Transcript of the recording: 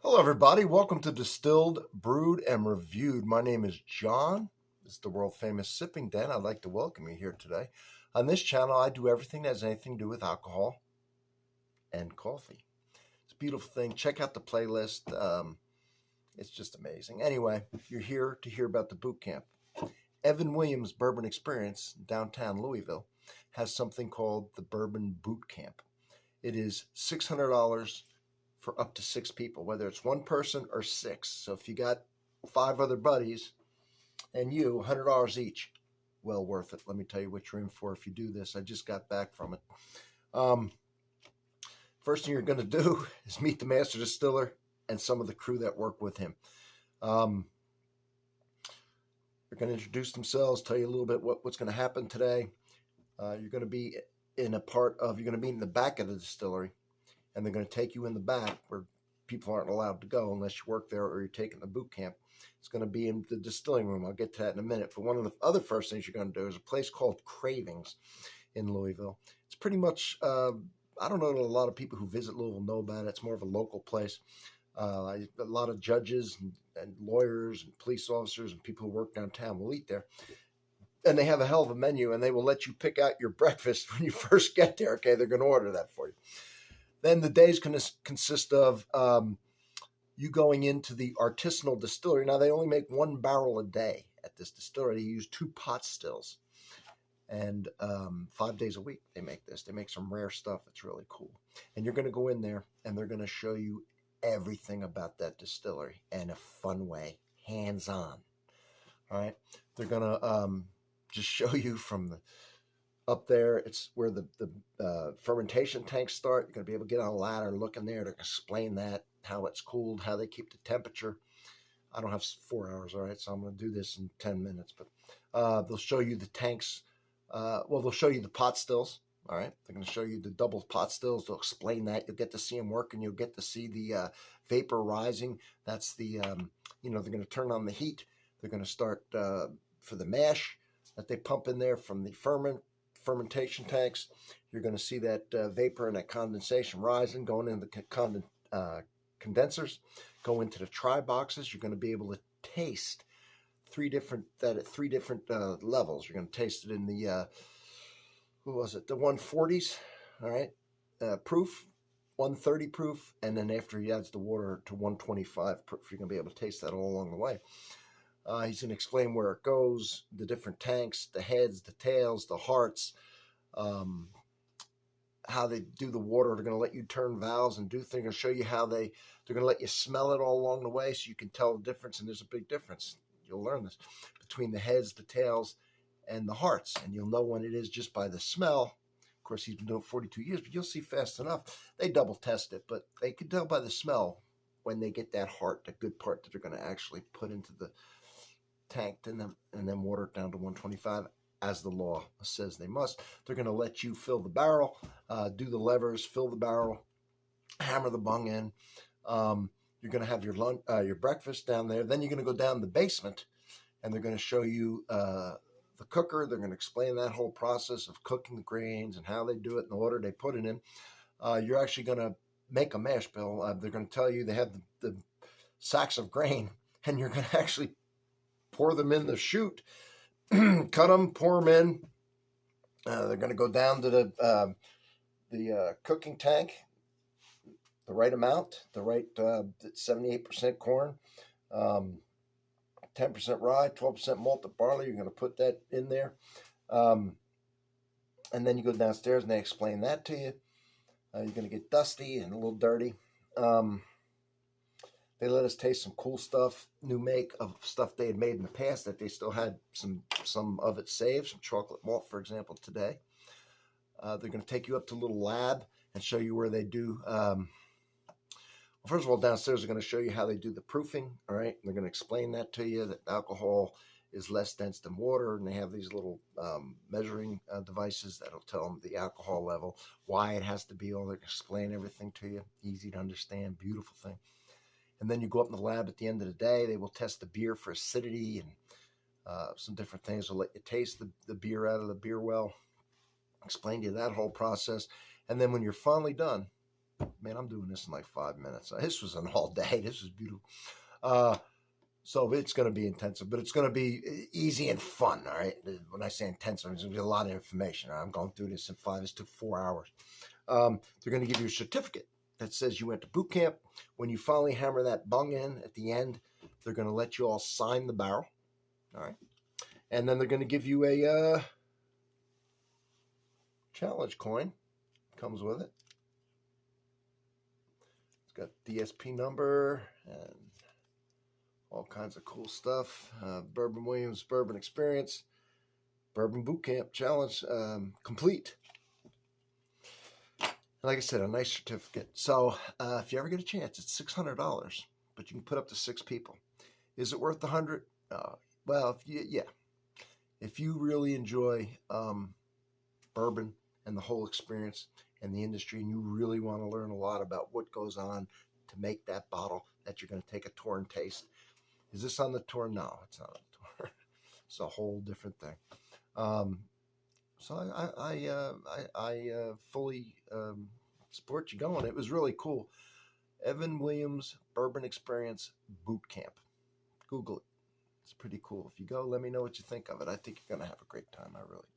Hello, everybody. Welcome to Distilled, Brewed, and Reviewed. My name is John. This is the world famous Sipping Den. I'd like to welcome you here today. On this channel, I do everything that has anything to do with alcohol and coffee. It's a beautiful thing. Check out the playlist. It's just amazing. Anyway, you're here to hear about the boot camp. Evan Williams Bourbon Experience, downtown Louisville, has something called the Bourbon Boot Camp. It is $600 for up to 6 people, whether it's one person or 6. So if you got 5 other buddies and you, $100 each, well worth it. Let me tell you what you're in for if you do this. I just got back from it. First thing you're going to do is meet the master distiller and some of the crew that work with him. They're going to introduce themselves, tell you a little bit what's going to happen today. You're going to be in the back of the distillery, and they're going to take you in the back where people aren't allowed to go unless you work there or you're taking the boot camp. It's going to be in the distilling room. I'll get to that in a minute. But one of the other first things you're going to do is a place called Cravings in Louisville. It's pretty much, I don't know that a lot of people who visit Louisville know about it. It's more of a local place. A lot of judges and lawyers and police officers and people who work downtown will eat there. And they have a hell of a menu, and they will let you pick out your breakfast when you first get there. Okay, they're going to order that for you. Then the day's going to consist of you going into the artisanal distillery. Now, they only make 1 barrel a day at this distillery. They use 2 pot stills. And 5 days a week they make this. They make some rare stuff that's really cool. And you're going to go in there, and they're going to show you everything about that distillery in a fun way, hands-on. All right? They're going to just show you from the up there. It's where the fermentation tanks start. You're going to be able to get on a ladder and look in there to explain that, how it's cooled, how they keep the temperature. I don't have 4 hours, all right, so I'm going to do this in 10 minutes. But they'll show you the tanks. They'll show you the pot stills, all right? They're going to show you the double pot stills. They'll explain that. You'll get to see them work, and you'll get to see the vapor rising. That's the, they're going to turn on the heat. They're going to start for the mash that they pump in there from the fermentation tanks. You're going to see that vapor and that condensation rising, going into the condensers, go into the tri boxes. You're going to be able to taste at 3 different levels. You're going to taste it in the the 140s, all right, proof, 130 proof, and then after he adds the water to 125 proof, you're going to be able to taste that all along the way. He's going to explain where it goes, the different tanks, the heads, the tails, the hearts, how they do the water. They're going to let you turn valves and do things. They're going to show you how they're going to let you smell it all along the way so you can tell the difference. And there's a big difference. You'll learn this between the heads, the tails, and the hearts. And you'll know when it is just by the smell. Of course, he's been doing it 42 years, but you'll see fast enough. They double test it, but they can tell by the smell when they get that heart, the good part that they're going to actually put into the tank and then water it down to 125 as the law says they must. They're going to let you fill the barrel, do the levers, fill the barrel, hammer the bung in. You're going to have your breakfast down there. Then you're going to go down the basement, and they're going to show you the cooker. They're going to explain that whole process of cooking the grains and how they do it and the order they put it in. You're actually going to make a mash bill. They're going to tell you they have the sacks of grain, and you're going to actually pour them in the chute, cut them, pour them in. They're going to go down to the cooking tank, the right amount, the right 78% corn, 10% rye, 12% malted barley. You're going to put that in there. And then you go downstairs and they explain that to you. You're going to get dusty and a little dirty. They let us taste some cool stuff, new make of stuff they had made in the past that they still had some of it saved, some chocolate malt, for example, today. They're going to take you up to a little lab and show you where they do. First of all, downstairs they're going to show you how they do the proofing, all right? And they're going to explain that to you, that alcohol is less dense than water, and they have these little measuring devices that'll tell them the alcohol level, why it has to be all. They're going to explain everything to you, easy to understand, beautiful thing. And then you go up in the lab at the end of the day. They will test the beer for acidity and some different things. They'll let you taste the beer out of the beer well, explain to you that whole process. And then when you're finally done, Man, I'm doing this in like 5 minutes. This was an all day. This was beautiful. So it's going to be intensive, but it's going to be easy and fun. All right. When I say intensive, there's going to be a lot of information. I'm going through this in 5. This took 4 hours. They're going to give you a certificate that says you went to boot camp. When you finally hammer that bung in at the end, they're going to let you all sign the barrel. All right. And then they're going to give you a challenge coin. Comes with it. It's got DSP number and all kinds of cool stuff. Bourbon Williams Bourbon Experience, Bourbon Boot Camp Challenge complete. Like I said, a nice certificate. So if you ever get a chance, it's $600, but you can put up to 6 people. Is it worth $100? Well, if you really enjoy bourbon and the whole experience and the industry, and you really want to learn a lot about what goes on to make that bottle that you're going to take a tour and taste. Is this on the tour? No, it's not on the tour. It's a whole different thing. So I fully support you going. It was really cool. Evan Williams Bourbon Experience Boot Camp. Google it. It's pretty cool. If you go, let me know what you think of it. I think you're going to have a great time. I really do.